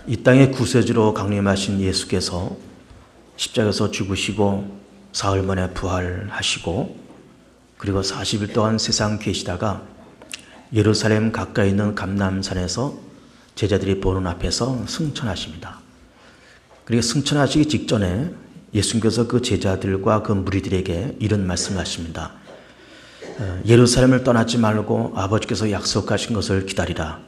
이 땅의 구세주로 강림하신 예수께서 십자가에서 죽으시고 사흘 만에 부활하시고 그리고 40일 동안 세상 계시다가 예루살렘 가까이 있는 감람산에서 제자들이 보는 앞에서 승천하십니다. 그리고 승천하시기 직전에 예수님께서 그 제자들과 그 무리들에게 이런 말씀을 하십니다. 예루살렘을 떠나지 말고 아버지께서 약속하신 것을 기다리라.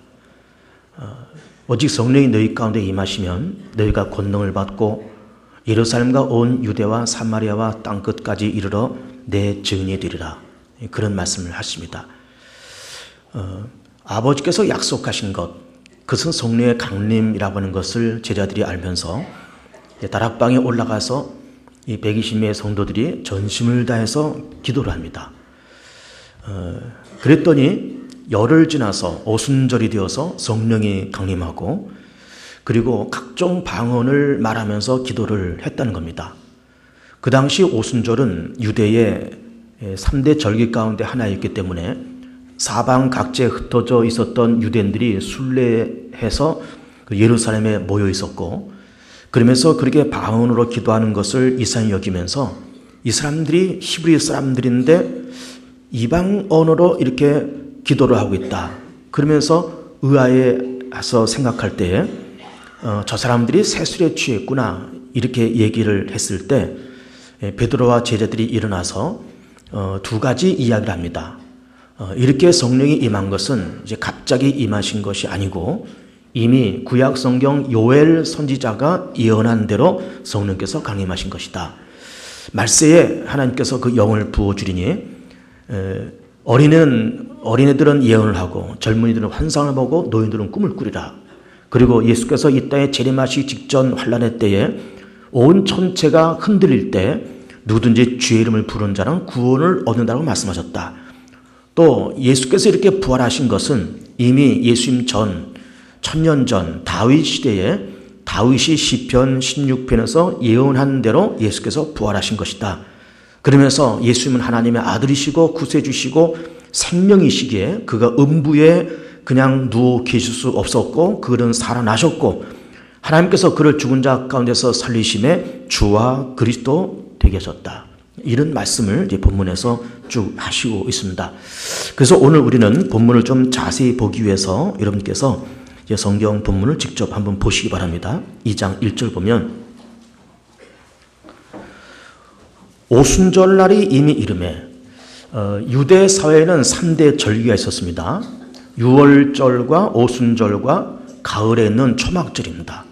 오직 성령이 너희 가운데 임하시면 너희가 권능을 받고 예루살렘과 온 유대와 사마리아와 땅끝까지 이르러 내 증인이 되리라. 그런 말씀을 하십니다. 아버지께서 약속하신 것, 그것은 성령의 강림이라고 하는 것을 제자들이 알면서 다락방에 올라가서 이 120명의 성도들이 전심을 다해서 기도를 합니다. 그랬더니 열흘 지나서 오순절이 되어서 성령이 강림하고 그리고 각종 방언을 말하면서 기도를 했다는 겁니다. 그 당시 오순절은 유대의 3대 절기 가운데 하나였기 때문에 사방 각지에 흩어져 있었던 유대인들이 순례해서 예루살렘에 모여 있었고 그러면서 그렇게 방언으로 기도하는 것을 이상히 여기면서 이 사람들이 히브리 사람들인데 이방 언어로 이렇게 기도를 하고 있다. 그러면서 의아해서 생각할 때에 저 사람들이 세술에 취했구나 이렇게 얘기를 했을 때 베드로와 제자들이 일어나서 두 가지 이야기를 합니다. 이렇게 성령이 임한 것은 이제 갑자기 임하신 것이 아니고 이미 구약 성경 요엘 선지자가 예언한 대로 성령께서 강림하신 것이다. 말세에 하나님께서 그 영을 부어주리니 어린애들은 예언을 하고 젊은이들은 환상을 보고 노인들은 꿈을 꾸리라. 그리고 예수께서 이 땅에 재림하시기 직전 환란의 때에 온 천체가 흔들릴 때 누구든지 주의 이름을 부르는 자는 구원을 얻는다고 말씀하셨다. 또 예수께서 이렇게 부활하신 것은 이미 예수님 전 천년 전 다윗 시대에 다윗이 시편 16편에서 예언한 대로 예수께서 부활하신 것이다. 그러면서 예수님은 하나님의 아들이시고 구세주시고 생명이시기에 그가 음부에 그냥 누워 계실 수 없었고 그는 살아나셨고 하나님께서 그를 죽은 자 가운데서 살리심에 주와 그리스도 되게 하셨다. 이런 말씀을 이제 본문에서 쭉 하시고 있습니다. 그래서 오늘 우리는 본문을 좀 자세히 보기 위해서 여러분께서 이제 성경 본문을 직접 한번 보시기 바랍니다. 2장 1절 보면 오순절날이 이미 이르매 유대 사회에는 3대 절기가 있었습니다. 유월절과 오순절과 가을에 있는 초막절입니다.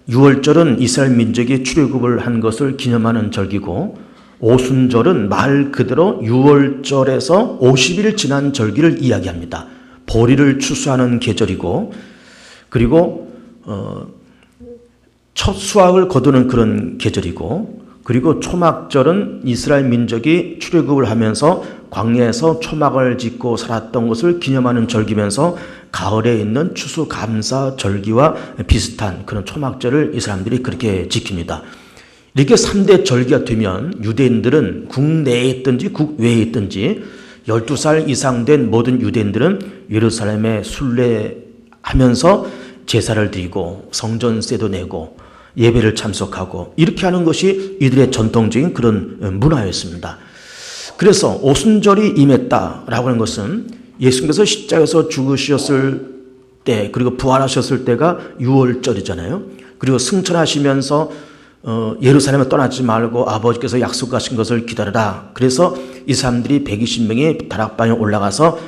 유월절은 이스라엘 민족이 출애굽을 한 것을 기념하는 절기고 오순절은 말 그대로 유월절에서 50일 지난 절기를 이야기합니다. 보리를 추수하는 계절이고 그리고 첫 수확을 거두는 그런 계절이고 그리고 초막절은 이스라엘 민족이 출애굽을 하면서 광야에서 초막을 짓고 살았던 것을 기념하는 절기면서 가을에 있는 추수감사 절기와 비슷한 그런 초막절을 이 사람들이 그렇게 지킵니다. 이렇게 3대 절기가 되면 유대인들은 국내에 있든지 국외에 있든지 12살 이상 된 모든 유대인들은 예루살렘에 순례하면서 제사를 드리고 성전세도 내고 예배를 참석하고 이렇게 하는 것이 이들의 전통적인 그런 문화였습니다. 그래서 오순절이 임했다라고 하는 것은 예수님께서 십자가에서 죽으셨을 때 그리고 부활하셨을 때가 유월절이잖아요. 그리고 승천하시면서 예루살렘을 떠나지 말고 아버지께서 약속하신 것을 기다려라. 그래서 이 사람들이 120명이 다락방에 올라가서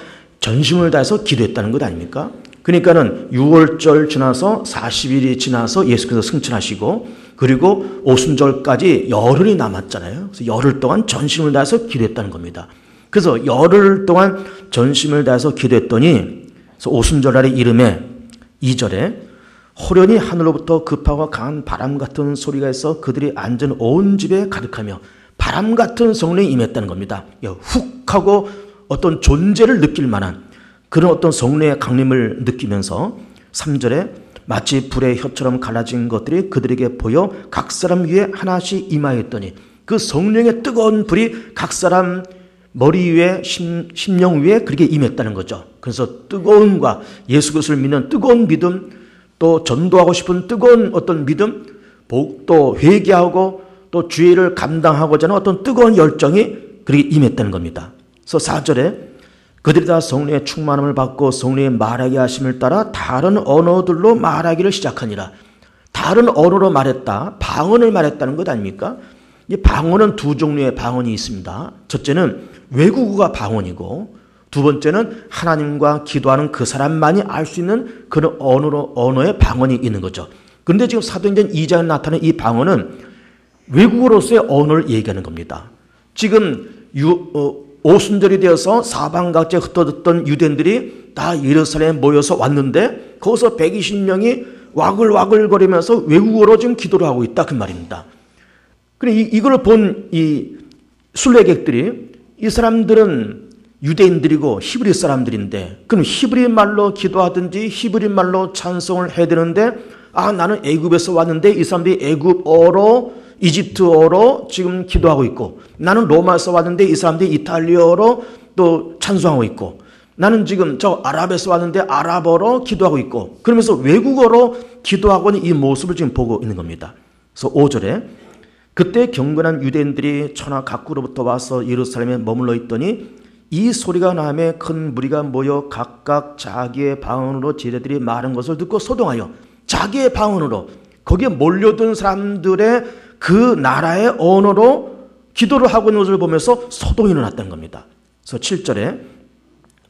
전심을 다해서 기도했다는 것 아닙니까? 그러니까는 6월절 지나서 40일이 지나서 예수께서 승천하시고 그리고 오순절까지 열흘이 남았잖아요. 그래서 열흘 동안 전심을 다해서 기도했다는 겁니다. 그래서 열흘 동안 전심을 다해서 기도했더니 오순절날의 이름에 2절에 호련히 하늘로부터 급하고 강한 바람 같은 소리가 있어 그들이 앉은 온 집에 가득하며 바람 같은 성령이 임했다는 겁니다. 훅 하고 어떤 존재를 느낄 만한 그런 어떤 성령의 강림을 느끼면서 3절에 마치 불의 혀처럼 갈라진 것들이 그들에게 보여 각 사람 위에 하나씩 임하였더니 그 성령의 뜨거운 불이 각 사람 머리 위에 심령 위에 그렇게 임했다는 거죠. 그래서 뜨거움과 예수 그리스도를 믿는 뜨거운 믿음 또 전도하고 싶은 뜨거운 어떤 믿음, 또 회개하고 또 죄를 감당하고자 하는 어떤 뜨거운 열정이 그렇게 임했다는 겁니다. 그래서 4절에 그들이 다 성령의 충만함을 받고 성령의 말하게 하심을 따라 다른 언어들로 말하기를 시작하니라. 다른 언어로 말했다. 방언을 말했다는 것 아닙니까? 이 방언은 두 종류의 방언이 있습니다. 첫째는 외국어가 방언이고 두 번째는 하나님과 기도하는 그 사람만이 알 수 있는 그런 언어의 방언이 있는 거죠. 그런데 지금 사도행전 2장에 나타나는 이 방언은 외국어로서의 언어를 얘기하는 겁니다. 지금 오순절이 되어서 사방각지에 흩어졌던 유대인들이 다 예루살렘에 모여서 왔는데 거기서 120명이 와글와글거리면서 외국어로 지금 기도를 하고 있다 그 말입니다. 그래 이걸 본 이 순례객들이 이 사람들은 유대인들이고 히브리 사람들인데 그럼 히브리 말로 기도하든지 히브리 말로 찬송을 해야 되는데 나는 애굽에서 왔는데 이 사람들이 애굽어로 이집트어로 지금 기도하고 있고 나는 로마에서 왔는데 이 사람들이 이탈리아어로 또 찬송하고 있고 나는 지금 저 아랍에서 왔는데 아랍어로 기도하고 있고 그러면서 외국어로 기도하고 있는 이 모습을 지금 보고 있는 겁니다. 그래서 5절에 그때 경건한 유대인들이 천하 각구로부터 와서 예루살렘에 머물러 있더니 이 소리가 나매 큰 무리가 모여 각각 자기의 방언으로 제자들이 말한 것을 듣고 소동하여 자기의 방언으로 거기에 몰려든 사람들의 그 나라의 언어로 기도를 하고 있는 것을 보면서 소동이 일어났다는 겁니다. 그래서 7절에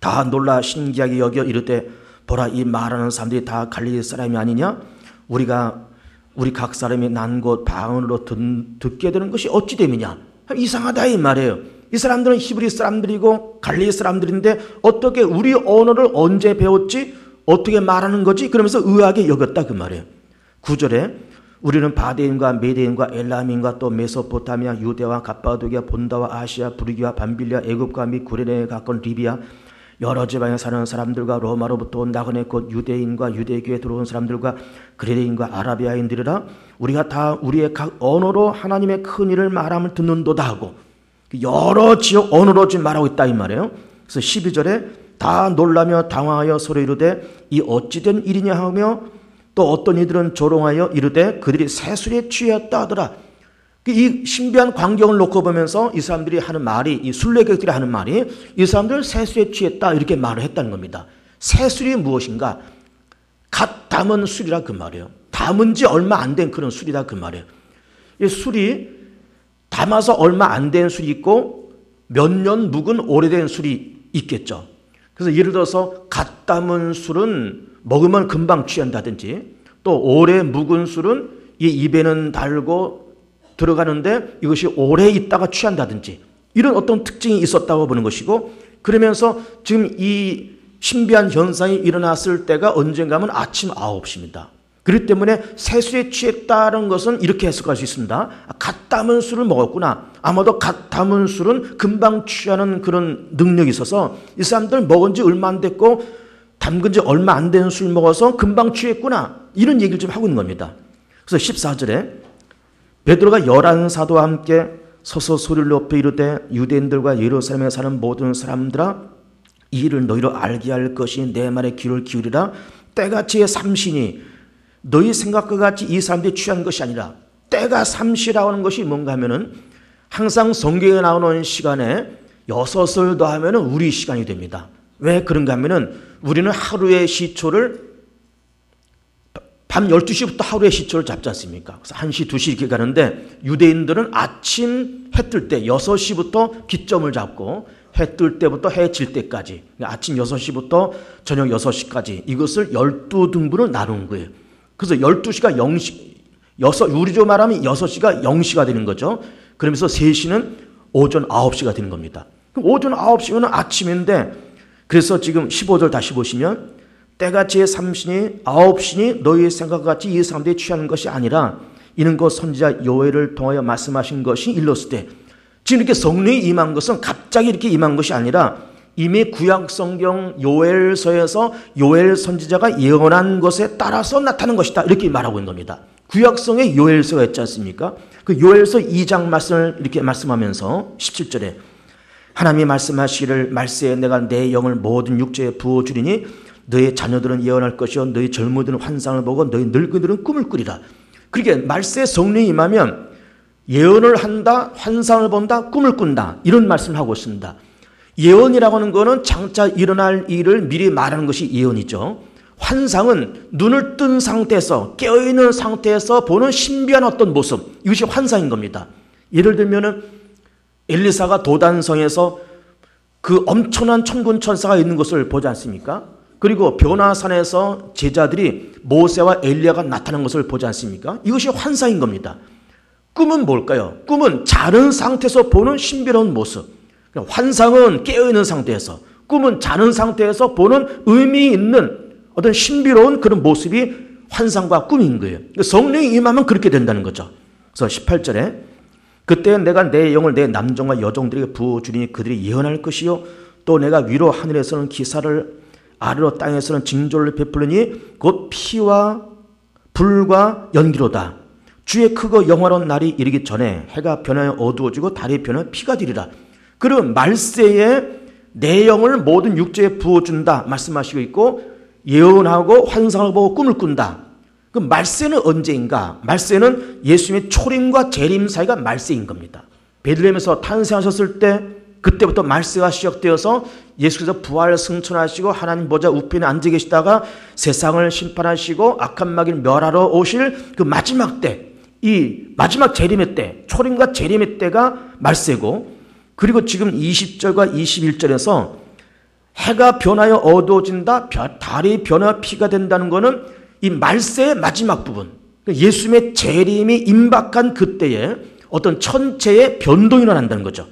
다 놀라 신기하게 여겨 이르되 보라 이 말하는 사람들이 다 갈릴리 사람이 아니냐 우리 각 사람이 난 곳 방언으로 듣게 되는 것이 어찌 됨이냐 이상하다 이 말이에요. 이 사람들은 히브리 사람들이고 갈릴리 사람들인데 어떻게 우리 언어를 언제 배웠지 어떻게 말하는 거지 그러면서 의아하게 여겼다 그 말이에요. 9절에 우리는 바데인과 메데인과 엘람인과 또 메소포타미아 유대와 갑바도기아 본다와 아시아 부르기와 밤빌리아 애굽과 및 구레네에 가까운 리비아 여러 지방에 사는 사람들과 로마로부터 온 나그네 곧 유대인과 유대교에 들어온 사람들과 그레네인과 아라비아인들이라 우리가 다 우리의 각 언어로 하나님의 큰 일을 말함을 듣는도다 하고 여러 지역 언어로 지금 말하고 있다 이 말이에요. 그래서 12절에 다 놀라며 당황하여 서로 이르되 이 어찌된 일이냐 하며 또 어떤 이들은 조롱하여 이르되 그들이 새술에 취했다 하더라. 이 신비한 광경을 놓고 보면서 이 사람들이 하는 말이 이 순례객들이 하는 말이 이 사람들 새술에 취했다 이렇게 말을 했다는 겁니다. 새술이 무엇인가? 갓 담은 술이라 그 말이에요. 담은 지 얼마 안 된 그런 술이다 그 말이에요. 이 술이 담아서 얼마 안 된 술이 있고 몇 년 묵은 오래된 술이 있겠죠. 그래서 예를 들어서 갓 담은 술은 먹으면 금방 취한다든지 또 오래 묵은 술은 이 입에는 달고 들어가는데 이것이 오래 있다가 취한다든지 이런 어떤 특징이 있었다고 보는 것이고 그러면서 지금 이 신비한 현상이 일어났을 때가 언젠가 하면 아침 9시입니다. 그렇기 때문에 새술에 취했다는 것은 이렇게 해석할 수 있습니다. 갓 담은 술을 먹었구나. 아마도 갓 담은 술은 금방 취하는 그런 능력이 있어서 이 사람들 먹은 지 얼마 안 됐고 담근 지 얼마 안 된 술 먹어서 금방 취했구나. 이런 얘기를 좀 하고 있는 겁니다. 그래서 14절에 베드로가 11사도와 함께 서서 소리를 높여 이르되 유대인들과 예루살렘에 사는 모든 사람들아 이 일을 너희로 알게 할 것이 내 말에 귀를 기울이라 때같이 삼시니 너희 생각과 같이 이 사람들이 취한 것이 아니라 때가 삼시라고 하는 것이 뭔가 하면은 항상 성경에 나오는 시간에 6을 더하면은 우리 시간이 됩니다. 왜 그런가 하면은 우리는 하루의 시초를 밤 12시부터 하루의 시초를 잡지 않습니까? 그래서 1시, 2시 이렇게 가는데 유대인들은 아침 해 뜰 때 6시부터 기점을 잡고 해 뜰 때부터 해 질 때까지 아침 6시부터 저녁 6시까지 이것을 12등분을 나눈 거예요. 그래서 12시가 0시, 우리로 말하면 6시가 0시가 되는 거죠. 그러면서 3시는 오전 9시가 되는 겁니다. 그럼 오전 9시면 아침인데 그래서 지금 15절 다시 보시면 때같이 삼시니 9시니 너희의 생각과 같이 이 사람들이 취하는 것이 아니라 이는 곧 선지자 요엘을 통하여 말씀하신 것이 일렀을 때 지금 이렇게 성령이 임한 것은 갑자기 이렇게 임한 것이 아니라 이미 구약 성경 요엘서에서 요엘 선지자가 예언한 것에 따라서 나타난 것이다 이렇게 말하고 있는 겁니다. 구약성에 요엘서가 있지 않습니까? 그 요엘서 2장 말씀을 이렇게 말씀하면서 17절에 하나님이 말씀하시기를 말세에 내가 내 영을 모든 육체에 부어주리니 너희 자녀들은 예언할 것이요 너희 젊은이들은 환상을 보고 너희 늙은이들은 꿈을 꾸리라. 그러니까 말세에 성령이 임하면 예언을 한다, 환상을 본다, 꿈을 꾼다 이런 말씀을 하고 있습니다. 예언이라고 하는 것은 장차 일어날 일을 미리 말하는 것이 예언이죠. 환상은 눈을 뜬 상태에서 깨어있는 상태에서 보는 신비한 어떤 모습, 이것이 환상인 겁니다. 예를 들면 엘리사가 도단성에서 그 엄청난 천군 천사가 있는 것을 보지 않습니까? 그리고 변화산에서 제자들이 모세와 엘리야가 나타난 것을 보지 않습니까? 이것이 환상인 겁니다. 꿈은 뭘까요? 꿈은 자는 상태에서 보는 신비로운 모습. 환상은 깨어있는 상태에서, 꿈은 자는 상태에서 보는 의미 있는 어떤 신비로운 그런 모습이 환상과 꿈인 거예요. 성령이 임하면 그렇게 된다는 거죠. 그래서 18절에 그때 내가 내 영을 내 남종과 여종들에게 부어주리니 그들이 예언할 것이요 또 내가 위로 하늘에서는 기사를 아래로 땅에서는 징조를 베풀으니 곧 피와 불과 연기로다. 주의 크고 영화로운 날이 이르기 전에 해가 변하여 어두워지고 달이 변하여 피가 되리라. 그럼 말세에 내 영을 모든 육체에 부어준다 말씀하시고 있고 예언하고 환상을 보고 꿈을 꾼다. 그 말세는 언제인가? 말세는 예수님의 초림과 재림 사이가 말세인 겁니다. 베들레헴에서 탄생하셨을 때 그때부터 말세가 시작되어서 예수께서 부활 승천하시고 하나님 보좌 우편에 앉아 계시다가 세상을 심판하시고 악한 마귀를 멸하러 오실 그 마지막 때, 이 마지막 재림의 때, 초림과 재림의 때가 말세고, 그리고 지금 20절과 21절에서 해가 변하여 어두워진다, 달이 변하여 피가 된다는 것은 이 말세의 마지막 부분, 예수님의 재림이 임박한 그때에 어떤 천체의 변동이 일어난다는 거죠.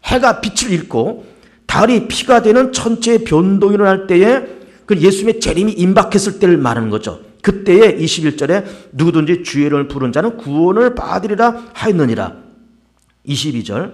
해가 빛을 잃고 달이 피가 되는 천체의 변동이 일어날 때에 그 예수님의 재림이 임박했을 때를 말하는 거죠. 그때에 21절에 누구든지 주의 이름을 부른 자는 구원을 받으리라 하였느니라. 22절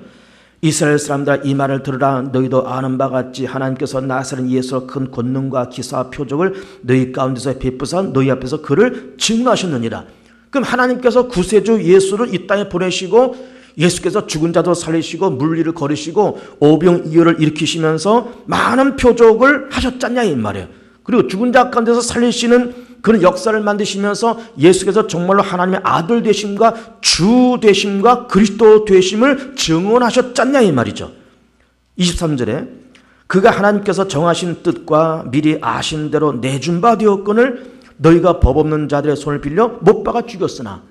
이스라엘 사람들아 이 말을 들으라. 너희도 아는 바 같이 하나님께서 나사렛 예수로 큰 권능과 기사와 표적을 너희 가운데서 베푸사 너희 앞에서 그를 증언하셨느니라. 그럼 하나님께서 구세주 예수를 이 땅에 보내시고 예수께서 죽은 자도 살리시고 물리를 거리시고 오병이어를 일으키시면서 많은 표적을 하셨잖냐 이 말이에요. 그리고 죽은 자 가운데서 살리시는 그런 역사를 만드시면서 예수께서 정말로 하나님의 아들 되심과 주 되심과 그리스도 되심을 증언하셨잖냐 이 말이죠. 23절에 그가 하나님께서 정하신 뜻과 미리 아신 대로 내준 바 되었거늘 너희가 법 없는 자들의 손을 빌려 못 박아 죽였으나.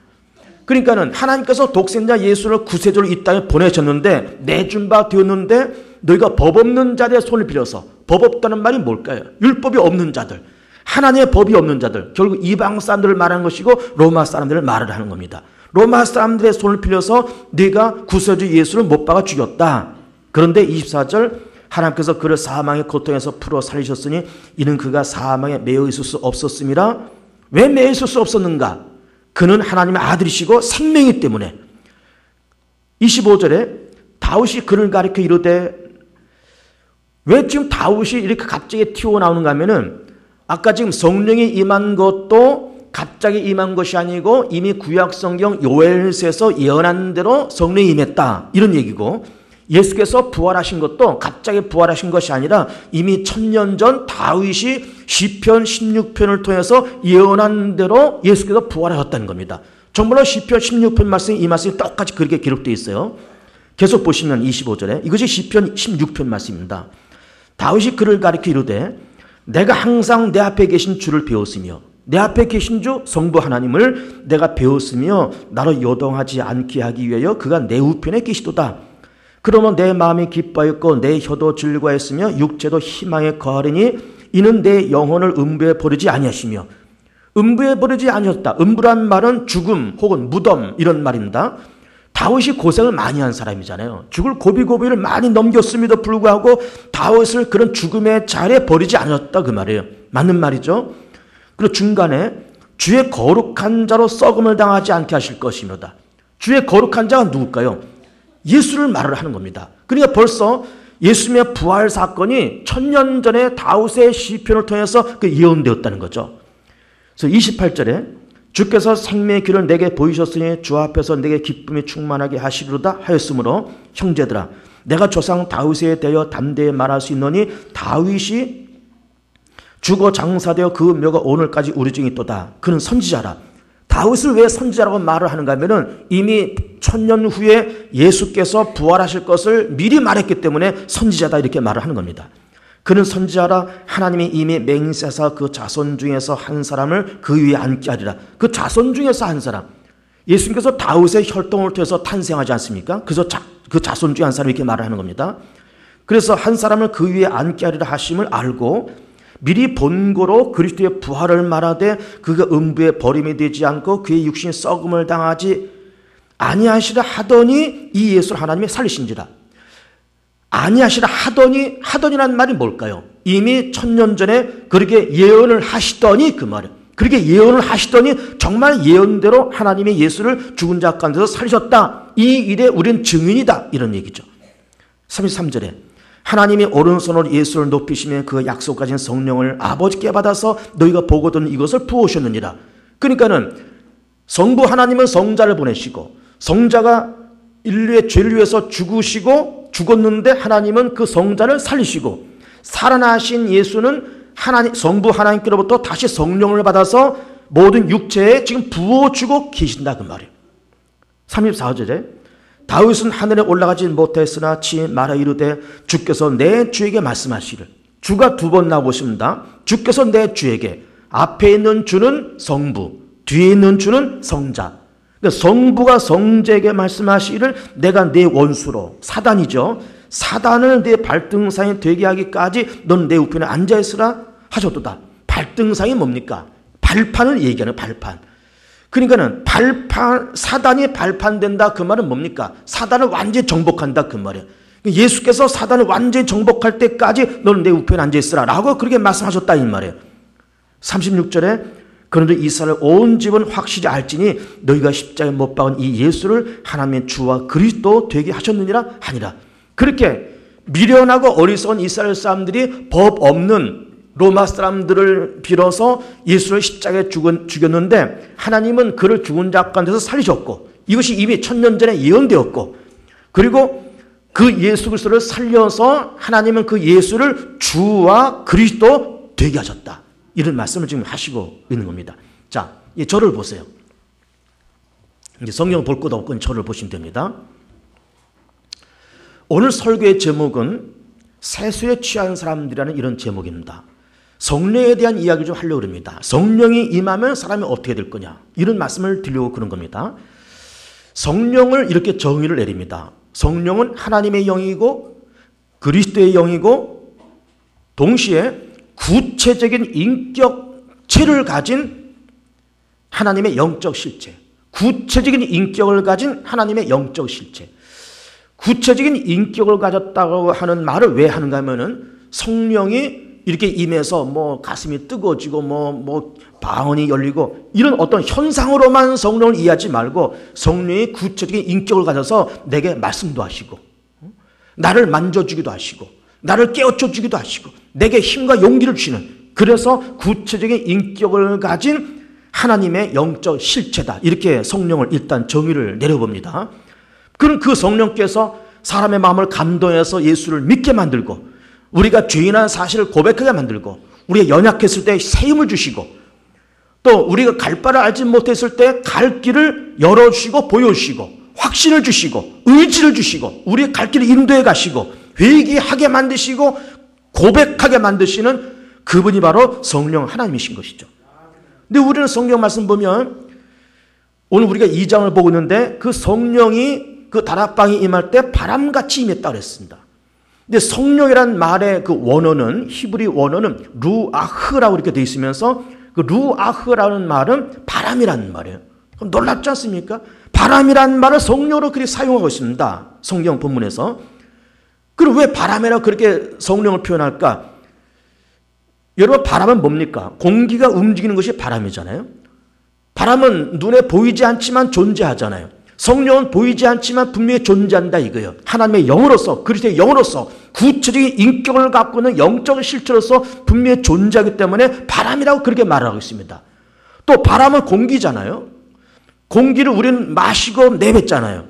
그러니까는 하나님께서 독생자 예수를 구세주로 이 땅에 보내셨는데 내준 바 되었는데 너희가 법 없는 자들의 손을 빌려서, 법 없다는 말이 뭘까요? 율법이 없는 자들, 하나님의 법이 없는 자들, 결국 이방 사람들을 말하는 것이고 로마 사람들을 말을 하는 겁니다. 로마 사람들의 손을 빌려서 네가 구세주 예수를 못 박아 죽였다. 그런데 24절 하나님께서 그를 사망의 고통에서 풀어 살리셨으니 이는 그가 사망에 매여 있을 수 없었음이라. 왜 매여 있을 수 없었는가? 그는 하나님의 아들이시고 생명이기 때문에. 25절에 다윗이 그를 가리켜 이르되, 왜 지금 다윗이 이렇게 갑자기 튀어나오는가 하면은 아까 지금 성령이 임한 것도 갑자기 임한 것이 아니고 이미 구약성경 요엘서에서 예언한 대로 성령이 임했다 이런 얘기고, 예수께서 부활하신 것도 갑자기 부활하신 것이 아니라 이미 1000년 전 다윗이 시편 16편을 통해서 예언한 대로 예수께서 부활하셨다는 겁니다. 정말로 시편 16편 말씀이 이 말씀이 똑같이 그렇게 기록되어 있어요. 계속 보시면 25절에 이것이 시편 16편 말씀입니다. 다윗이 그를 가리켜 이르되 내가 항상 내 앞에 계신 주를 배웠으며, 내 앞에 계신 주 성부 하나님을 내가 배웠으며 나로 요동하지 않게 하기 위하여 그가 내 우편에 계시도다. 그러면 내 마음이 기뻐했고 내 혀도 즐거워했으며 육체도 희망에 거하리니 이는 내 영혼을 음부에 버리지 아니하시며. 음부에 버리지 아니하셨다. 음부란 말은 죽음 혹은 무덤 이런 말입니다. 다윗이 고생을 많이 한 사람이잖아요. 죽을 고비고비를 많이 넘겼음에도 불구하고 다윗을 그런 죽음의 자리에 버리지 않았다 그 말이에요. 맞는 말이죠. 그리고 중간에 주의 거룩한 자로 썩음을 당하지 않게 하실 것이며다. 주의 거룩한 자가 누굴까요? 예수를 말을 하는 겁니다. 그러니까 벌써 예수님의 부활 사건이 1000년 전에 다윗의 시편을 통해서 그 예언되었다는 거죠. 그래서 28절에 주께서 생명의 길을 내게 보이셨으니 주 앞에서 내게 기쁨이 충만하게 하시리로다 하였으므로 형제들아 내가 조상 다윗에 대하여 담대히 말할 수 있노니 다윗이 죽어 장사되어 그 묘가 오늘까지 우리 중에 있도다. 그는 선지자라. 다윗을 왜 선지자라고 말을 하는가 하면은 이미 1000년 후에 예수께서 부활하실 것을 미리 말했기 때문에 선지자다 이렇게 말을 하는 겁니다. 그는 선지자라. 하나님이 이미 맹세하사 그 자손 중에서 한 사람을 그 위에 앉게 하리라. 그 자손 중에서 한 사람. 예수님께서 다윗의 혈통을 통해서 탄생하지 않습니까? 그래서 그 자손 중에 한 사람이 이렇게 말을 하는 겁니다. 그래서 한 사람을 그 위에 앉게 하리라 하심을 알고 미리 본고로 그리스도의 부활을 말하되 그가 음부에 버림이 되지 않고 그의 육신이 썩음을 당하지 아니하시라 하더니 이 예수를 하나님이 살리신지라. 아니하시라 하더니란 말이 뭘까요? 이미 1000년 전에 그렇게 예언을 하시더니 그 말이에요. 그렇게 예언을 하시더니 정말 예언대로 하나님이 예수를 죽은 자 가운데서 살리셨다. 이 일에 우리는 증인이다. 이런 얘기죠. 33절에 하나님이 오른손으로 예수를 높이시며 그 약속하신 성령을 아버지께 받아서 너희가 보거든 이것을 부으셨느니라. 그러니까는 성부 하나님은 성자를 보내시고 성자가 인류의 죄를 위해서 죽었는데 하나님은 그 성자를 살리시고 살아나신 예수는 성부 하나님께로부터 다시 성령을 받아서 모든 육체에 지금 부어주고 계신다 그 말이에요. 34절에 다윗은 하늘에 올라가지 못했으나 치 말하 이르되 주께서 내 주에게 말씀하시를. 주가 2번 나오십니다. 주께서 내 주에게. 앞에 있는 주는 성부, 뒤에 있는 주는 성자. 그러니까 성부가 성자에게 말씀하시기를 내가 내 원수로 사단이죠. 사단을 내 발등상에 되게 하기까지 넌 내 우편에 앉아있으라 하셨도다. 발등상이 뭡니까? 발판을 얘기하는 발판. 그러니까는 사단이 발판된다 그 말은 뭡니까? 사단을 완전히 정복한다 그 말이에요. 예수께서 사단을 완전히 정복할 때까지 너는 내 우편에 앉아있으라 라고 그렇게 말씀하셨다 이 말이에요. 36절에 그런데 이스라엘 온 집은 확실히 알지니 너희가 십자가에 못 박은 이 예수를 하나님의 주와 그리스도 되게 하셨느니라 하니라. 그렇게 미련하고 어리석은 이스라엘 사람들이 법 없는 로마 사람들을 빌어서 예수를 십자가에 죽였는데 하나님은 그를 죽은 자 가운데서 살리셨고 이것이 이미 1000년 전에 예언되었고 그리고 그 예수 그리스도를 살려서 하나님은 그 예수를 주와 그리스도 되게 하셨다. 이런 말씀을 지금 하시고 있는 겁니다. 자, 이 저를 보세요. 이제 성경 볼 것도 없고 저를 보시면 됩니다. 오늘 설교의 제목은 세수에 취한 사람들이라는 이런 제목입니다. 성령에 대한 이야기를 좀 하려고 합니다. 성령이 임하면 사람이 어떻게 될 거냐 이런 말씀을 드리려고 그런 겁니다. 성령을 이렇게 정의를 내립니다. 성령은 하나님의 영이고 그리스도의 영이고 동시에 구체적인 인격체를 가진 하나님의 영적 실체, 구체적인 인격을 가진 하나님의 영적 실체. 구체적인 인격을 가졌다고 하는 말을 왜 하는가 하면은 성령이 이렇게 임해서 뭐 가슴이 뜨거워지고 방언이 열리고 이런 어떤 현상으로만 성령을 이해하지 말고 성령이 구체적인 인격을 가져서 내게 말씀도 하시고 나를 만져주기도 하시고 나를 깨우쳐주기도 하시고 내게 힘과 용기를 주시는 그래서 구체적인 인격을 가진 하나님의 영적 실체다. 이렇게 성령을 일단 정의를 내려봅니다. 그럼 그 성령께서 사람의 마음을 감동해서 예수를 믿게 만들고 우리가 죄인한 사실을 고백하게 만들고 우리가 연약했을 때 새 힘을 주시고 또 우리가 갈 바를 알지 못했을 때 갈 길을 열어주시고 보여주시고 확신을 주시고 의지를 주시고 우리의 갈 길을 인도해 가시고 회개하게 만드시고 고백하게 만드시는 그분이 바로 성령 하나님이신 것이죠. 근데 우리는 성경 말씀 보면 오늘 우리가 2장을 보고 있는데 그 성령이 그 다락방에 임할 때 바람같이 임했다고 했습니다. 근데 성령이란 말의 그 원어는 히브리 원어는 루아흐라고 이렇게 되어 있으면서 그 루아흐라는 말은 바람이라는 말이에요. 그럼 놀랍지 않습니까? 바람이라는 말을 성령으로 그렇게 사용하고 있습니다. 성경 본문에서. 그럼 왜 바람이라고 그렇게 성령을 표현할까? 여러분 바람은 뭡니까? 공기가 움직이는 것이 바람이잖아요. 바람은 눈에 보이지 않지만 존재하잖아요. 성령은 보이지 않지만 분명히 존재한다 이거예요. 하나님의 영으로서 그리스도의 영으로서 구체적인 인격을 갖고 있는 영적 실체로서 분명히 존재하기 때문에 바람이라고 그렇게 말하고 있습니다. 또 바람은 공기잖아요. 공기를 우리는 마시고 내뱉잖아요.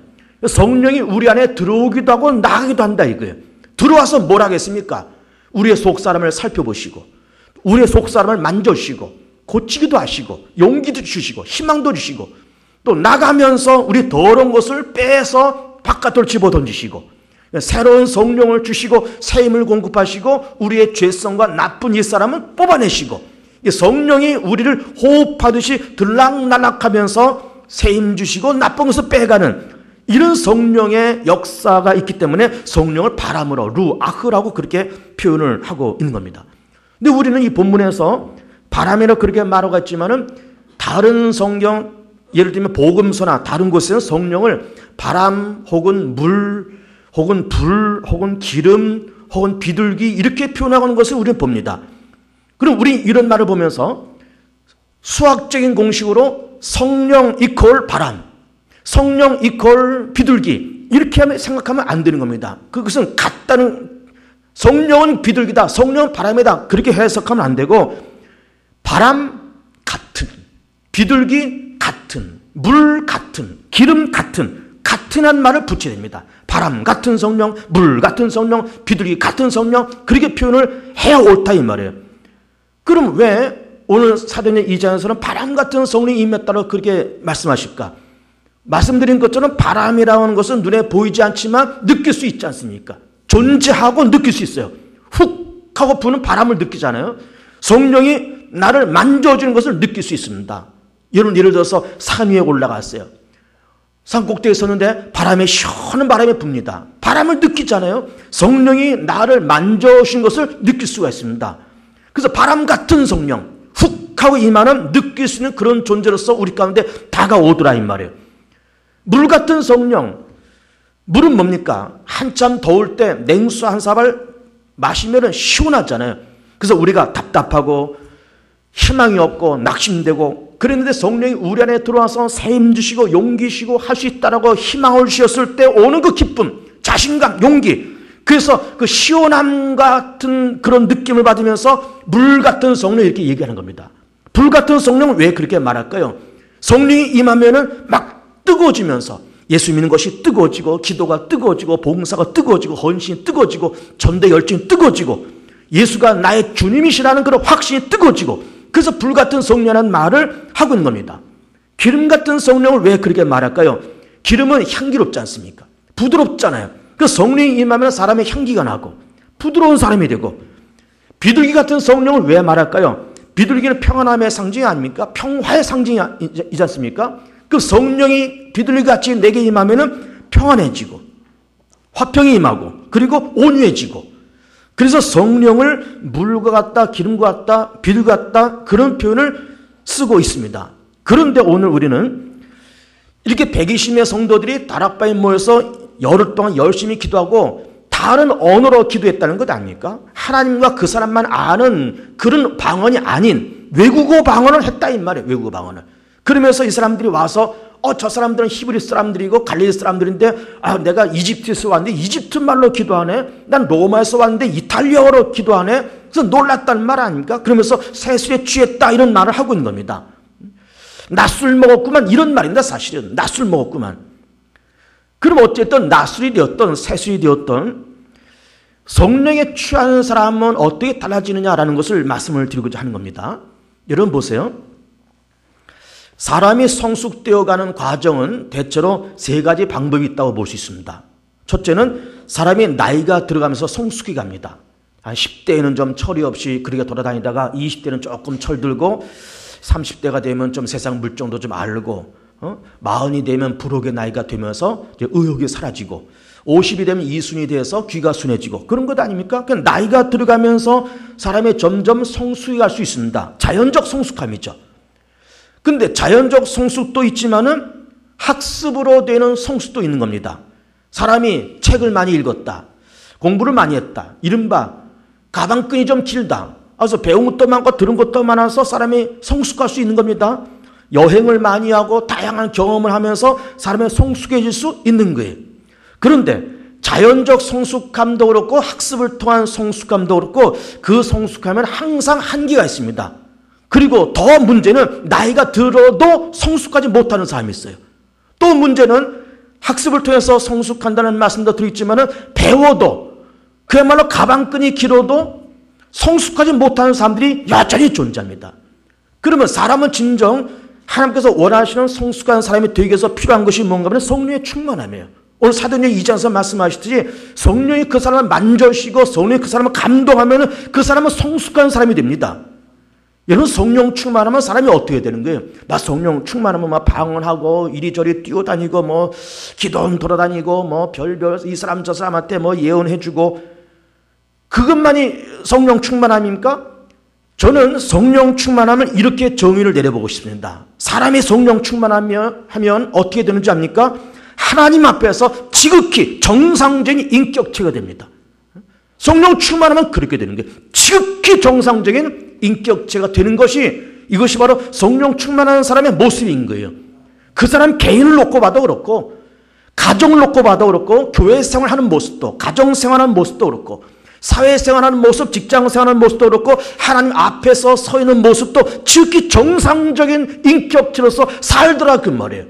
성령이 우리 안에 들어오기도 하고 나가기도 한다 이거예요. 들어와서 뭘 하겠습니까? 우리의 속사람을 살펴보시고 우리의 속사람을 만져주시고 고치기도 하시고 용기도 주시고 희망도 주시고 또 나가면서 우리 더러운 것을 빼서 바깥으로 집어던지시고 새로운 성령을 주시고 새 힘을 공급하시고 우리의 죄성과 나쁜 옛사람은 뽑아내시고 성령이 우리를 호흡하듯이 들락날락하면서 새 힘 주시고 나쁜 것을 빼가는 이런 성령의 역사가 있기 때문에 성령을 바람으로 루아흐라고 그렇게 표현을 하고 있는 겁니다. 근데 우리는 이 본문에서 바람이라고 그렇게 말하고 있지만은 다른 성경 예를 들면 복음서나 다른 곳에는 성령을 바람 혹은 물 혹은 불 혹은 기름 혹은 비둘기 이렇게 표현하는 것을 우리는 봅니다. 그럼 우리 이런 말을 보면서 수학적인 공식으로 성령 이퀄 바람, 성령 이퀄 비둘기 이렇게 생각하면 안 되는 겁니다. 그것은 같다는 성령은 비둘기다, 성령은 바람이다 그렇게 해석하면 안 되고 바람 같은, 비둘기 같은, 물 같은, 기름 같은한 말을 붙여야 됩니다. 바람 같은 성령, 물 같은 성령, 비둘기 같은 성령 그렇게 표현을 해야 옳다 이 말이에요. 그럼 왜 오늘 사도행전 2장에서는 바람 같은 성령이 임했다고 그렇게 말씀하실까? 말씀드린 것처럼 바람이라는 것은 눈에 보이지 않지만 느낄 수 있지 않습니까? 존재하고 느낄 수 있어요. 훅 하고 부는 바람을 느끼잖아요. 성령이 나를 만져주는 것을 느낄 수 있습니다. 여러분 예를 들어서 산 위에 올라갔어요. 산 꼭대기에 섰는데 시원한 바람이 붑니다. 바람을 느끼잖아요. 성령이 나를 만져주신 것을 느낄 수가 있습니다. 그래서 바람 같은 성령 훅 하고 임하는 느낄 수 있는 그런 존재로서 우리 가운데 다가오더라 이 말이에요. 물 같은 성령, 물은 뭡니까? 한참 더울 때 냉수 한 사발 마시면 시원하잖아요. 그래서 우리가 답답하고 희망이 없고 낙심되고 그랬는데 성령이 우리 안에 들어와서 새 힘 주시고 용기 주시고 할 수 있다라고 희망을 주셨을 때 오는 그 기쁨, 자신감, 용기, 그래서 그 시원함 같은 그런 느낌을 받으면서 물 같은 성령 이렇게 얘기하는 겁니다. 불 같은 성령은 왜 그렇게 말할까요? 성령이 임하면은 막 뜨거워지면서 예수 믿는 것이 뜨거워지고 기도가 뜨거워지고 봉사가 뜨거워지고 헌신이 뜨거워지고 전대 열정이 뜨거워지고 예수가 나의 주님이시라는 그런 확신이 뜨거워지고 그래서 불 같은 성령이라는 말을 하고 있는 겁니다. 기름 같은 성령을 왜 그렇게 말할까요? 기름은 향기롭지 않습니까? 부드럽잖아요. 그 성령이 임하면 사람의 향기가 나고 부드러운 사람이 되고 비둘기 같은 성령을 왜 말할까요? 비둘기는 평안함의 상징이 아닙니까? 평화의 상징이지 않습니까? 그 성령이 비둘기같이 내게 임하면 평안해지고 화평이 임하고 그리고 온유해지고 그래서 성령을 물과 같다, 기름과 같다, 비둘기 같다 그런 표현을 쓰고 있습니다. 그런데 오늘 우리는 이렇게 120의 성도들이 다락방에 모여서 열흘 동안 열심히 기도하고 다른 언어로 기도했다는 것 아닙니까? 하나님과 그 사람만 아는 그런 방언이 아닌 외국어 방언을 했다 이 말이에요. 외국어 방언을. 그러면서 이 사람들이 와서 저 사람들은 히브리 사람들이고 갈릴리 사람들인데 내가 이집트에서 왔는데 이집트 말로 기도하네. 난 로마에서 왔는데 이탈리아어로 기도하네. 그래서 놀랐다는 말 아닙니까? 그러면서 새술에 취했다 이런 말을 하고 있는 겁니다. 낮술 먹었구만 이런 말입니다. 사실은 낮술 먹었구만. 그럼 어쨌든 낮술이 되었던 새술이 되었던 성령에 취하는 사람은 어떻게 달라지느냐라는 것을 말씀을 드리고자 하는 겁니다. 여러분 보세요. 사람이 성숙되어가는 과정은 대체로 세 가지 방법이 있다고 볼 수 있습니다. 첫째는 사람이 나이가 들어가면서 성숙해 갑니다. 한 10대에는 좀 철이 없이 그렇게 돌아다니다가 20대는 조금 철들고 30대가 되면 좀 세상 물정도 좀 알고 40이 되면 불혹의 나이가 되면서 의욕이 사라지고 50이 되면 이순이 돼서 귀가 순해지고 그런 것 아닙니까? 그냥 나이가 들어가면서 사람이 점점 성숙해 갈 수 있습니다. 자연적 성숙함이죠. 근데 자연적 성숙도 있지만은 학습으로 되는 성숙도 있는 겁니다. 사람이 책을 많이 읽었다. 공부를 많이 했다. 이른바 가방끈이 좀 길다. 그래서 배운 것도 많고 들은 것도 많아서 사람이 성숙할 수 있는 겁니다. 여행을 많이 하고 다양한 경험을 하면서 사람이 성숙해질 수 있는 거예요. 그런데 자연적 성숙함도 그렇고 학습을 통한 성숙함도 그렇고 그 성숙함에는 항상 한계가 있습니다. 그리고 더 문제는 나이가 들어도 성숙하지 못하는 사람이 있어요. 또 문제는 학습을 통해서 성숙한다는 말씀도 드리지만은 배워도 그야말로 가방끈이 길어도 성숙하지 못하는 사람들이 여전히 존재합니다. 그러면 사람은 진정 하나님께서 원하시는 성숙한 사람이 되기 위해서 필요한 것이 뭔가 하면 성령의 충만함이에요. 오늘 사도행전 2장에서 말씀하시듯이 성령이 그 사람을 만져시고 성령이 그 사람을 감동하면 그 사람은 성숙한 사람이 됩니다. 여러분, 성령 충만하면 사람이 어떻게 되는 거예요? 나 성령 충만하면 막 방언하고 이리저리 뛰어다니고 뭐 기도원 돌아다니고 뭐 별별 이 사람 저 사람한테 뭐 예언해주고, 그것만이 성령 충만함입니까? 저는 성령 충만하면 이렇게 정의를 내려보고 싶습니다. 사람이 성령 충만하면 어떻게 되는지 압니까? 하나님 앞에서 지극히 정상적인 인격체가 됩니다. 성령 충만하면 그렇게 되는 거예요. 지극히 정상적인 인격체가 되는 것이, 이것이 바로 성령 충만한 사람의 모습인 거예요. 그 사람 개인을 놓고 봐도 그렇고, 가정을 놓고 봐도 그렇고, 교회 생활하는 모습도, 가정 생활하는 모습도 그렇고, 사회생활하는 모습, 직장생활하는 모습도 그렇고, 하나님 앞에서 서 있는 모습도 지극히 정상적인 인격체로서 살더라, 그 말이에요.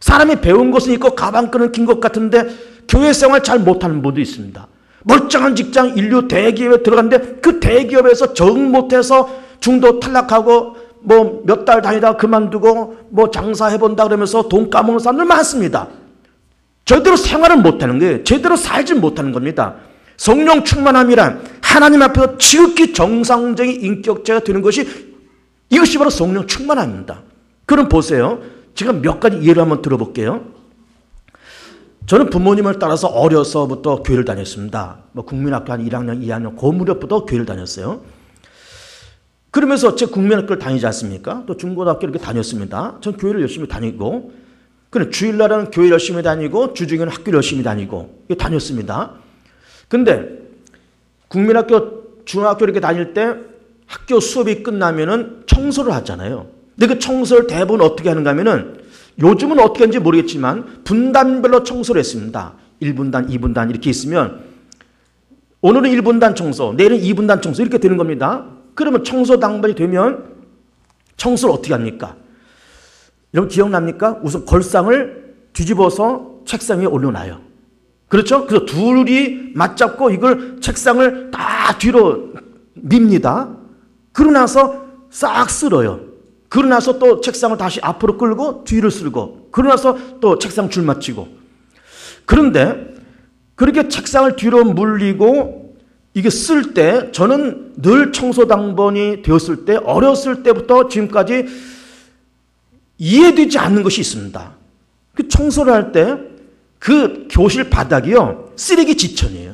사람이 배운 것은 있고 가방 끈은 긴 것 같은데 교회생활 잘 못하는 분도 있습니다. 멀쩡한 직장, 인류 대기업에 들어갔는데 그 대기업에서 적응 못해서 중도 탈락하고 뭐 몇 달 다니다가 그만두고 뭐 장사해본다 그러면서 돈 까먹는 사람들 많습니다. 제대로 생활을 못하는 거예요. 제대로 살지 못하는 겁니다. 성령 충만함이란 하나님 앞에서 지극히 정상적인 인격체가 되는 것이, 이것이 바로 성령 충만함입니다. 그럼 보세요. 제가 몇 가지 예를 한번 들어볼게요. 저는 부모님을 따라서 어려서부터 교회를 다녔습니다. 뭐 국민학교 한 1학년, 2학년 그 무렵부터 교회를 다녔어요. 그러면서 제 국민학교를 다니지 않습니까? 또 중고등학교 이렇게 다녔습니다. 전 교회를 열심히 다니고, 그래 주일날은 교회 열심히 다니고 주중에는 학교 열심히 다니고 다녔습니다. 근데 국민학교, 중학교 이렇게 다닐 때 학교 수업이 끝나면은 청소를 하잖아요. 근데 그 청소를 대부분 어떻게 하는가 하면은, 요즘은 어떻게 하는지 모르겠지만 분단별로 청소를 했습니다. 1분단, 2분단 이렇게 있으면 오늘은 1분단 청소, 내일은 2분단 청소 이렇게 되는 겁니다. 그러면 청소 당번이 되면 청소를 어떻게 합니까? 여러분 기억납니까? 우선 걸상을 뒤집어서 책상 위에 올려놔요. 그렇죠? 그래서 둘이 맞잡고 이걸 책상을 다 뒤로 밉니다. 그러고 나서 싹 쓸어요. 그러고 나서 또 책상을 다시 앞으로 끌고 뒤를 쓸고, 그러고 나서 또 책상 줄 맞추고. 그런데 그렇게 책상을 뒤로 물리고 이게 쓸 때, 저는 늘 청소당번이 되었을 때, 어렸을 때부터 지금까지 이해되지 않는 것이 있습니다. 그 청소를 할 때 그 교실 바닥이요, 쓰레기 지천이에요.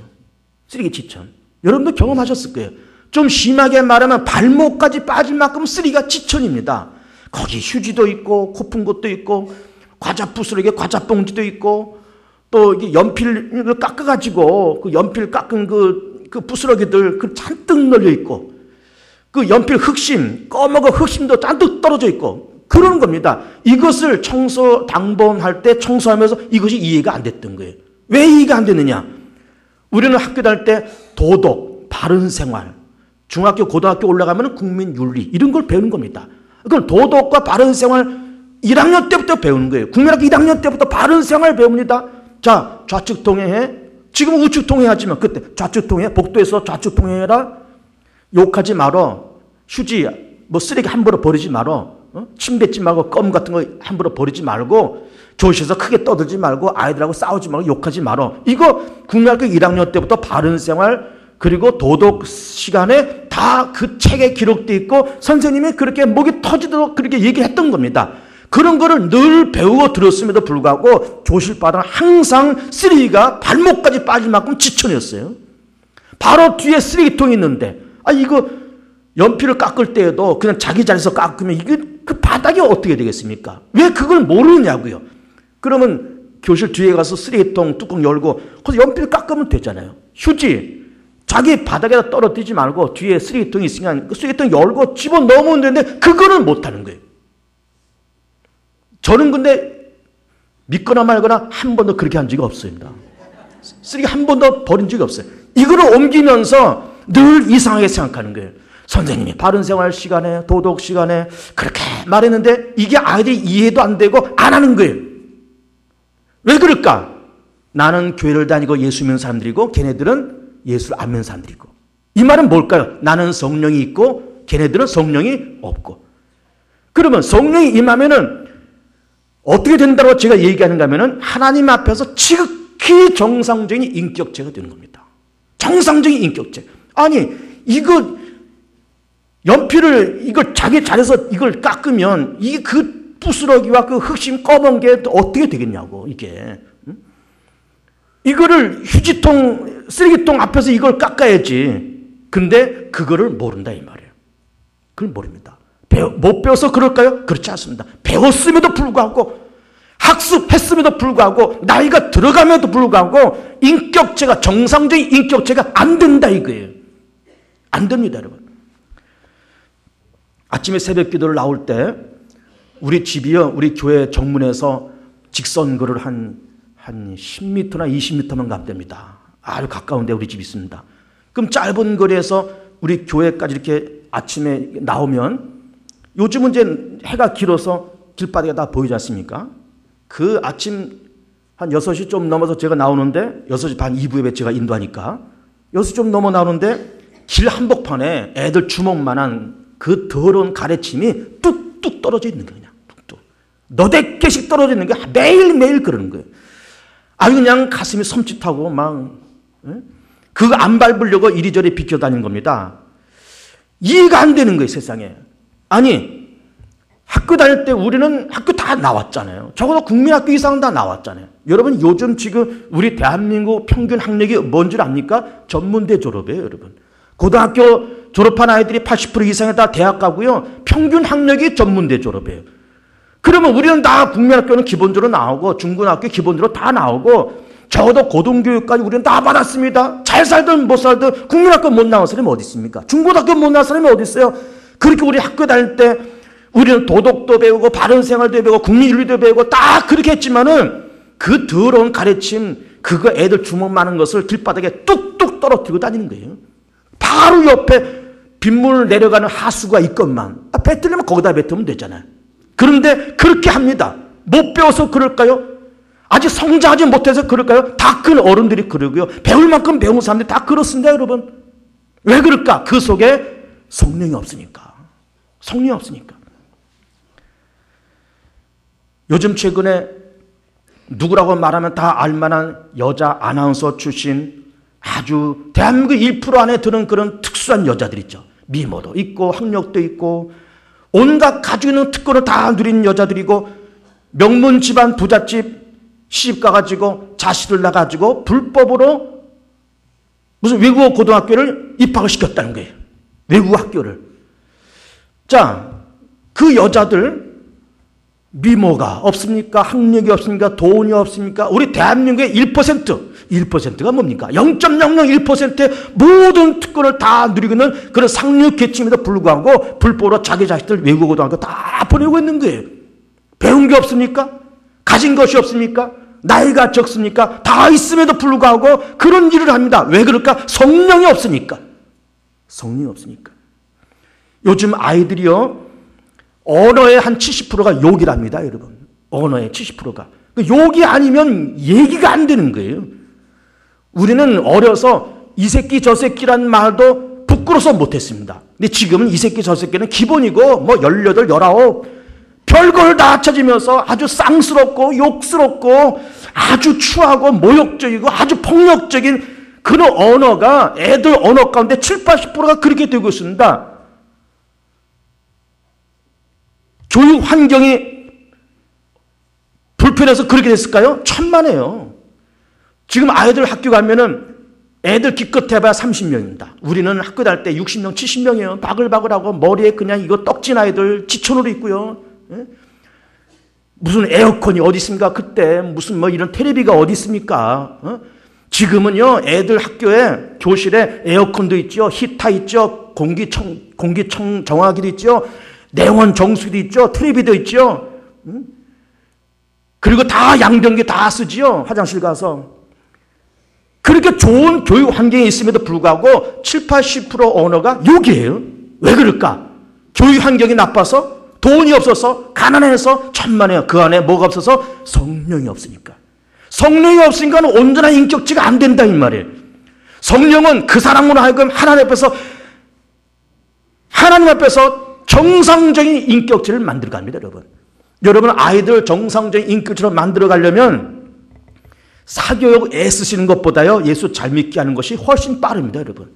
쓰레기 지천. 여러분도 경험하셨을 거예요. 좀 심하게 말하면 발목까지 빠질 만큼 쓰레기가 지천입니다. 거기 휴지도 있고 코푼 것도 있고 과자 부스러기 과자 봉지도 있고, 또 이게 연필을 깎아가지고 그 연필 깎은 그 부스러기들 그 잔뜩 널려 있고, 그 연필 흑심, 꺼먹은 흑심도 잔뜩 떨어져 있고 그러는 겁니다. 이것을 청소 당번할 때 청소하면서 이것이 이해가 안 됐던 거예요. 왜 이해가 안 됐느냐? 우리는 학교 다닐 때 도덕, 바른 생활, 중학교, 고등학교 올라가면 국민윤리 이런 걸 배우는 겁니다. 그럼 도덕과 바른 생활 1학년 때부터 배우는 거예요. 국민학교 1학년 때부터 바른 생활 배웁니다. 자, 좌측 통행해. 지금 우측 통행하지만 그때 좌측 통행, 복도에서 좌측 통행해라. 욕하지 말어. 휴지, 뭐 쓰레기 함부로 버리지 말어. 침 뱉지 말고 껌 같은 거 함부로 버리지 말고, 교실에서 크게 떠들지 말고, 아이들하고 싸우지 말고, 욕하지 말어. 이거 국민학교 1학년 때부터 바른 생활, 그리고 도덕 시간에 다 그 책에 기록되어 있고 선생님이 그렇게 목이 터지도록 그렇게 얘기했던 겁니다. 그런 거를 늘 배우고 들었음에도 불구하고 교실 바닥은 항상 쓰레기가 발목까지 빠질 만큼 지천이었어요. 바로 뒤에 쓰레기통이 있는데, 이거 연필을 깎을 때에도 그냥 자기 자리에서 깎으면 이게 그 바닥이 어떻게 되겠습니까? 왜 그걸 모르느냐고요. 그러면 교실 뒤에 가서 쓰레기통 뚜껑 열고 거기서 연필 깎으면 되잖아요. 휴지 자기 바닥에다 떨어뜨리지 말고 뒤에 쓰레기통이 있으니까 그 쓰레기통 열고 집어넣으면 되는데 그거는 못하는 거예요. 저는 근데 믿거나 말거나 한 번도 그렇게 한 적이 없습니다. 쓰레기 한 번도 버린 적이 없어요. 이거를 옮기면서 늘 이상하게 생각하는 거예요. 선생님이 바른 생활 시간에, 도덕 시간에 그렇게 말했는데 이게 아이들이 이해도 안 되고 안 하는 거예요. 왜 그럴까? 나는 교회를 다니고 예수 믿는 사람들이고 걔네들은 예수를 안 믿는 사람들이고. 이 말은 뭘까요? 나는 성령이 있고 걔네들은 성령이 없고. 그러면 성령이 임하면은 어떻게 된다고 제가 얘기하는가 하면은 하나님 앞에서 지극히 정상적인 인격체가 되는 겁니다. 정상적인 인격체. 아니, 이거 연필을 이걸 자기 자리에서 이걸 깎으면 이게 그 부스러기와 그 흑심 검은 게 어떻게 되겠냐고, 이게. 이거를 휴지통, 쓰레기통 앞에서 이걸 깎아야지. 근데 그거를 모른다 이 말이에요. 그걸 모릅니다. 못 배워서 그럴까요? 그렇지 않습니다. 배웠음에도 불구하고, 학습했음에도 불구하고, 나이가 들어감에도 불구하고 인격체가, 정상적인 인격체가 안 된다 이거예요. 안 됩니다, 여러분. 아침에 새벽 기도를 나올 때 우리 집이요, 우리 교회 정문에서 직선거를 한 10m나 20m만 가면 됩니다. 아주 가까운데 우리 집이 있습니다. 그럼 짧은 거리에서 우리 교회까지 이렇게 아침에 나오면, 요즘은 이제 해가 길어서 길바닥에 다 보이지 않습니까? 그 아침 한 6시 좀 넘어서 제가 나오는데, 6시 반 2부에 제가 인도하니까 6시 좀 넘어 나오는데 길 한복판에 애들 주먹만한 그 더러운 가래침이 뚝뚝 떨어져 있는 거예요. 그냥 뚝뚝. 너댓 개씩 떨어져 있는 게 매일매일 그러는 거예요. 아주 그냥 가슴이 섬찟하고 막, 그거 안 밟으려고 이리저리 비켜다니는 겁니다. 이해가 안 되는 거예요, 세상에. 아니, 학교 다닐 때 우리는 학교 다 나왔잖아요. 적어도 국민학교 이상은 다 나왔잖아요. 여러분, 요즘 지금 우리 대한민국 평균 학력이 뭔 줄 압니까? 전문대 졸업이에요, 여러분. 고등학교 졸업한 아이들이 80% 이상이 다 대학 가고요. 평균 학력이 전문대 졸업이에요. 그러면 우리는 다 국민학교는 기본적으로 나오고, 중고등학교 기본적으로 다 나오고, 적어도 고등교육까지 우리는 다 받았습니다. 잘 살든 못 살든 국민학교 못 나온 사람이 어디 있습니까? 중고등학교 못 나온 사람이 어디 있어요? 그렇게 우리 학교 다닐 때 우리는 도덕도 배우고 바른 생활도 배우고 국민윤리도 배우고 다 그렇게 했지만은, 그 더러운 가르침, 그거 애들 주먹 많은 것을 길바닥에 뚝뚝 떨어뜨리고 다니는 거예요. 바로 옆에 빗물 내려가는 하수가 있건만 뱉으려면 거기다 뱉으면 되잖아요. 그런데 그렇게 합니다. 못 배워서 그럴까요? 아직 성장하지 못해서 그럴까요? 다 큰 어른들이 그러고요. 배울 만큼 배운 사람들이 다 그렇습니다, 여러분. 왜 그럴까? 그 속에 성령이 없으니까. 성령이 없으니까. 요즘 최근에 누구라고 말하면 다 알만한 여자 아나운서 출신, 아주 대한민국 1% 안에 드는 그런 특수한 여자들 있죠. 미모도 있고 학력도 있고 온갖 가지고 있는 특권을 다 누린 여자들이고, 명문 집안 부잣집 시집 가가지고 자식을 낳아가지고 불법으로 무슨 외국어 고등학교를 입학을 시켰다는 거예요. 외국어 학교를. 자, 그 여자들 미모가 없습니까? 학력이 없습니까? 돈이 없습니까? 우리 대한민국의 1%가 뭡니까? 0.001%의 모든 특권을 다 누리고 있는 그런 상류 계층임에도 불구하고 불법으로 자기 자식들 외국어 고등학교 다 보내고 있는 거예요. 배운 게 없습니까? 가진 것이 없습니까? 나이가 적습니까? 다 있음에도 불구하고 그런 일을 합니다. 왜 그럴까? 성령이 없으니까. 성령이 없으니까. 요즘 아이들이요, 언어의 한 70%가 욕이랍니다, 여러분. 언어의 70%가. 욕이 아니면 얘기가 안 되는 거예요. 우리는 어려서 이 새끼 저 새끼란 말도 부끄러워서 못했습니다. 근데 지금은 이 새끼 저 새끼는 기본이고, 뭐 18, 19, 별걸 다 찾으면서 아주 쌍스럽고 욕스럽고 아주 추하고 모욕적이고 아주 폭력적인 그런 언어가 애들 언어 가운데 7, 80%가 그렇게 되고 있습니다. 교육 환경이 불편해서 그렇게 됐을까요? 천만에요. 지금 아이들 학교 가면은 애들 기껏 해봐야 30명입니다. 우리는 학교 다닐 때 60명, 70명이에요. 바글바글하고 머리에 그냥 이거 떡진 아이들 지천으로 있고요. 예? 무슨 에어컨이 어디 있습니까? 그때 무슨 뭐 이런 테레비가 어디 있습니까? 지금은요, 애들 학교에 교실에 에어컨도 있죠, 히터 있죠, 공기청 정화기도 있죠, 내원 정수기도 있죠, 테레비도 있죠. 그리고 다 양변기 다 쓰지요, 화장실 가서. 그렇게 좋은 교육 환경이 있음에도 불구하고 7, 80% 언어가 욕이에요. 왜 그럴까? 교육 환경이 나빠서? 돈이 없어서? 가난해서? 천만에요. 그 안에 뭐가 없어서? 성령이 없으니까. 성령이 없으니까 온전한 인격체가 안 된다 이 말이에요. 성령은 그 사람으로 하여금 하나님 앞에서 정상적인 인격체를 만들어 갑니다, 여러분. 여러분 아이들 정상적인 인격체로 만들어 가려면 사교육 애쓰시는 것보다요, 예수 잘 믿게 하는 것이 훨씬 빠릅니다, 여러분.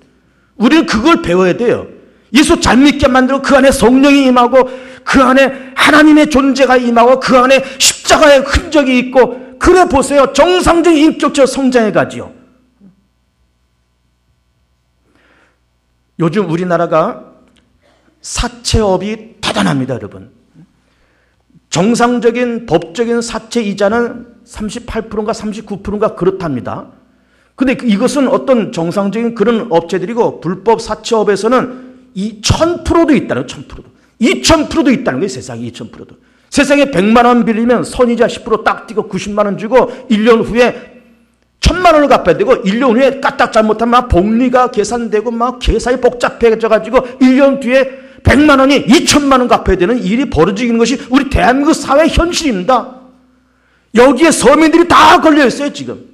우리는 그걸 배워야 돼요. 예수 잘 믿게 만들고 그 안에 성령이 임하고 그 안에 하나님의 존재가 임하고 그 안에 십자가의 흔적이 있고, 그래 보세요. 정상적인 인격체로 성장해 가지요. 요즘 우리나라가 사채업이 대단합니다, 여러분. 정상적인 법적인 사채 이자는 38%인가 39%인가 그렇답니다. 근데 이것은 어떤 정상적인 그런 업체들이고, 불법 사채업에서는 1000%도 있다는 거예요. 1000%도. 2000%도 있다는 거예요. 세상에 2000%도. 세상에 100만 원 빌리면 선이자 10% 딱 띄고 90만 원 주고 1년 후에 1000만 원을 갚아야 되고, 1년 후에 까딱 잘못하면 막 복리가 계산되고 막 계산이 복잡해져 가지고 1년 뒤에 100만 원이 2천만 원 갚아야 되는 일이 벌어지는 것이 우리 대한민국 사회 현실입니다. 여기에 서민들이 다 걸려 있어요, 지금.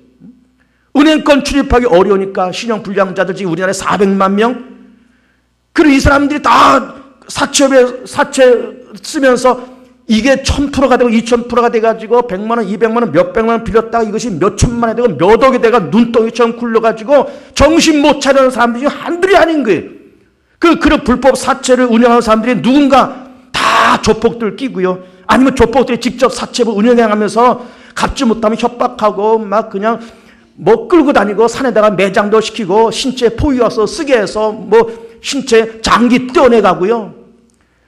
은행권 출입하기 어려우니까 신용 불량자들 지금 우리나라에 400만 명. 그리고 이 사람들이 다 사채 쓰면서 이게 1000%가 되고 2000%가 돼가지고 100만 원, 200만 원, 몇백만 원 빌렸다가 이것이 몇 천만 원이 되고 몇 억이 돼가 눈덩이처럼 굴러가지고 정신 못 차리는 사람들이 한둘이 아닌 거예요. 그런 불법 사채를 운영하는 사람들이 누군가 다 조폭들 끼고요. 아니면 조폭들이 직접 사채를 운영하면서 갚지 못하면 협박하고 막 그냥 뭐 끌고 다니고 산에다가 매장도 시키고 신체 포위 와서 쓰게 해서 뭐 신체 장기 떼어내가고요.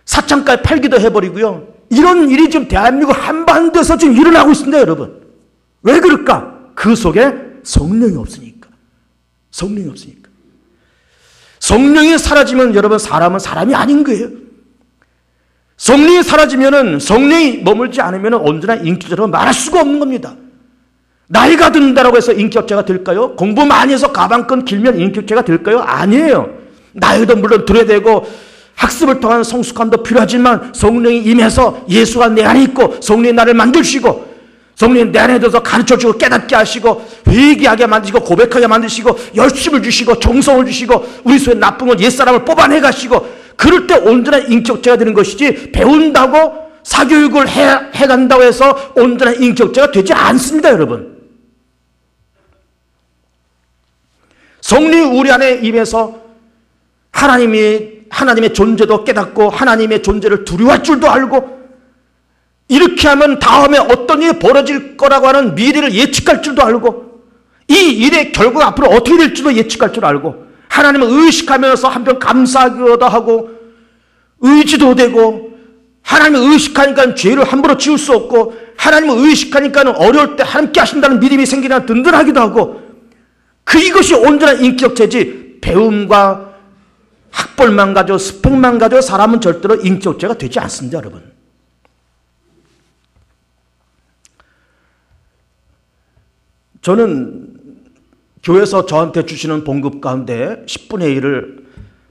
사창까지 팔기도 해버리고요. 이런 일이 지금 대한민국 한반도에서 지금 일어나고 있습니다, 여러분. 왜 그럴까? 그 속에 성령이 없으니까. 성령이 없으니까. 성령이 사라지면 여러분 사람은 사람이 아닌 거예요. 성령이 사라지면은, 성령이 머물지 않으면 언제나 인격자로 말할 수가 없는 겁니다. 나이가 든다고 해서 인격자가 될까요? 공부 많이 해서 가방끈 길면 인격자가 될까요? 아니에요. 나이도 물론 들어야 되고 학습을 통한 성숙함도 필요하지만, 성령이 임해서 예수가 내 안에 있고 성령이 나를 만드시고 성령이 내 안에 들어서 가르쳐주고 깨닫게 하시고 회개하게 만드시고 고백하게 만드시고 열심을 주시고 정성을 주시고 우리 속에 나쁜 건 옛사람을 뽑아내 가시고, 그럴 때 온전한 인격자가 되는 것이지, 배운다고 사교육을 해간다고 해서 온전한 인격자가 되지 않습니다, 여러분. 성령이 우리 안에 임해서 하나님의 존재도 깨닫고 하나님의 존재를 두려워할 줄도 알고, 이렇게 하면 다음에 어떤 일이 벌어질 거라고 하는 미래를 예측할 줄도 알고, 이 일의 결과가 앞으로 어떻게 될 줄도 예측할 줄 알고, 하나님을 의식하면서 한편 감사하기도 하고 의지도 되고, 하나님을 의식하니까 죄를 함부로 지을 수 없고, 하나님을 의식하니까 어려울 때 함께 하신다는 믿음이 생기나 든든하기도 하고, 이것이 온전한 인격체지, 배움과 학벌만 가지고 스펙만 가지고 사람은 절대로 인격체가 되지 않습니다, 여러분. 저는 교회에서 저한테 주시는 봉급 가운데 10분의 1을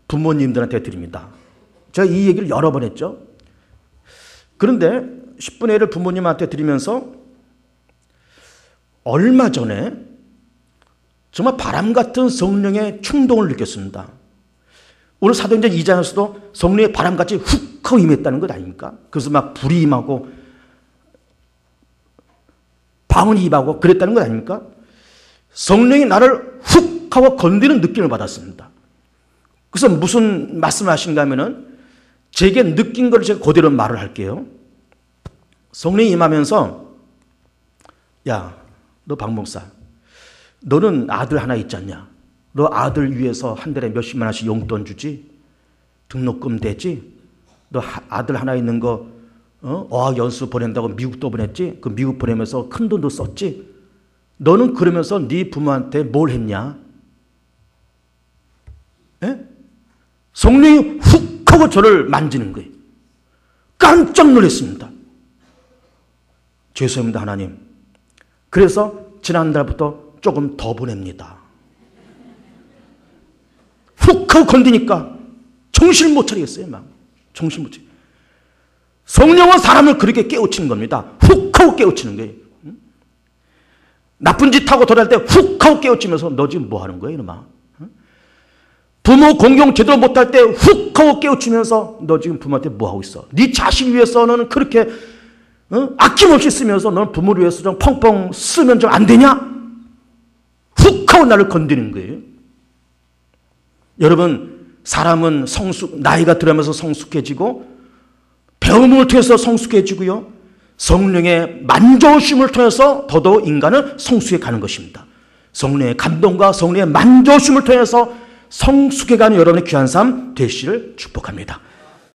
부모님들한테 드립니다. 제가 이 얘기를 여러 번 했죠. 그런데 10분의 1을 부모님한테 드리면서 얼마 전에 정말 바람 같은 성령의 충동을 느꼈습니다. 오늘 사도행전 2장에서도 성령의 바람같이 훅 하고 임했다는 것 아닙니까? 그래서 막 불이 임하고 방언이 임하고 그랬다는 것 아닙니까? 성령이 나를 훅 하고 건드리는 느낌을 받았습니다. 그래서 무슨 말씀을 하신가 하면은, 제게 느낀 걸 제가 그대로 말을 할게요. 성령이 임하면서, 야, 너 박 목사, 너는 아들 하나 있지 않냐? 너 아들 위해서 한 달에 몇십만 원씩 용돈 주지? 등록금 대지? 너 아들 하나 있는 거 어학 연수 보낸다고 미국도 보냈지? 그 미국 보내면서 큰 돈도 썼지? 너는 그러면서 네 부모한테 뭘 했냐? 에? 성령이 훅 하고 저를 만지는 거예요. 깜짝 놀랐습니다. 죄송합니다, 하나님. 그래서 지난달부터 조금 더 보냅니다. 훅 하고 건드니까 정신을 못 차리겠어요. 막 정신 못 차리. 성령은 사람을 그렇게 깨우치는 겁니다. 훅 하고 깨우치는 거예요. 나쁜 짓 하고 돌아갈 때 훅 하고 깨우치면서 너 지금 뭐 하는 거야, 이놈아? 부모 공경 제대로 못할 때 훅 하고 깨우치면서 너 지금 부모한테 뭐하고 있어? 네 자식 위해서 너는 그렇게 아낌없이 쓰면서 너는 부모를 위해서 좀 펑펑 쓰면 좀 안 되냐? 훅 하고 나를 건드리는 거예요. 여러분, 사람은 나이가 들어가면서 성숙해지고 배움을 통해서 성숙해지고요. 성령의 만져오심을 통해서 더더욱 인간은 성숙해 가는 것입니다. 성령의 감동과 성령의 만져오심을 통해서 성숙해가는 여러분의 귀한 삶 되시기를 축복합니다.